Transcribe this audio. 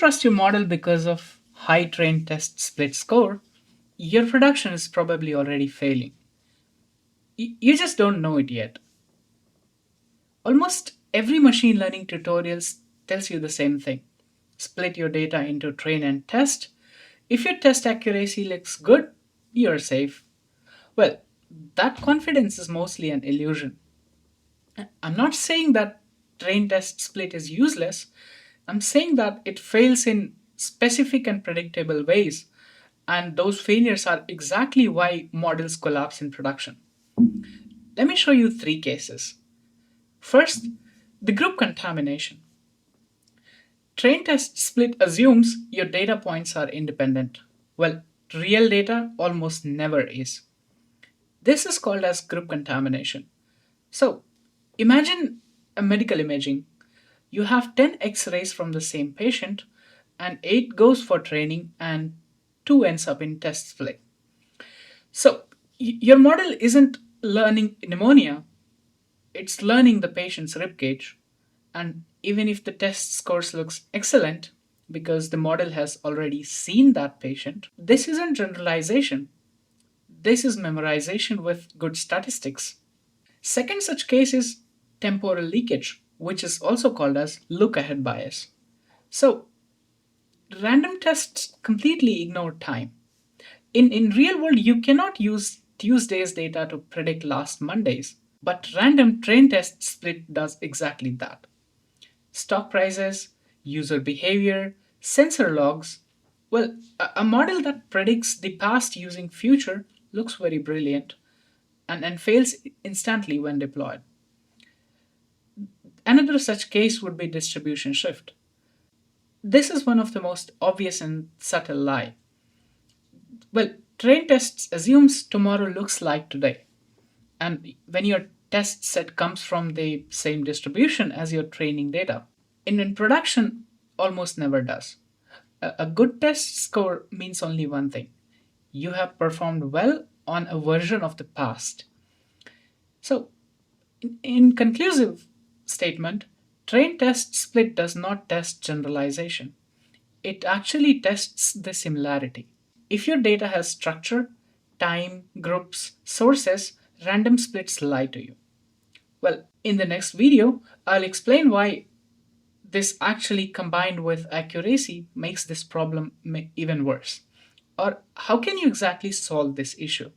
trust your model because of high trained test split score, your production is probably already failing. You just don't know it yet. Almost every machine learning tutorials tells you the same thing. Split your data into train and test. If your test accuracy looks good, you're safe. Well, that confidence is mostly an illusion. I'm not saying that train test split is useless. I'm saying that it fails in specific and predictable ways, and those failures are exactly why models collapse in production. Let me show you three cases. First, the group contamination. Train test split assumes your data points are independent. Well, real data almost never is. This is called as group contamination. So, imagine a medical imaging. You have 10 x-rays from the same patient and 8 goes for training and 2 ends up in test split. So, your model isn't learning pneumonia, it's learning the patient's rib cage. And even if the test scores looks excellent because the model has already seen that patient, this isn't generalization. This is memorization with good statistics. Second such case is temporal leakage, which is also called as look ahead bias. So, random tests completely ignore time. In real world, you cannot use Tuesday's data to predict last Monday's, but random train test split does exactly that. Stock prices, user behavior, sensor logs. Well, a model that predicts the past using future looks very brilliant and fails instantly when deployed. Another such case would be distribution shift. This is one of the most obvious and subtle lie. Well, train tests assumes tomorrow looks like today. And when your test set comes from the same distribution as your training data. In production, almost never does. A good test score means only one thing: you have performed well on a version of the past. So, in conclusive statement, train test split does not test generalization. It actually tests the similarity. If your data has structure, time, groups, sources, random splits lie to you. Well, in the next video, I'll explain why this actually combined with accuracy makes this problem even worse. Or how can you exactly solve this issue?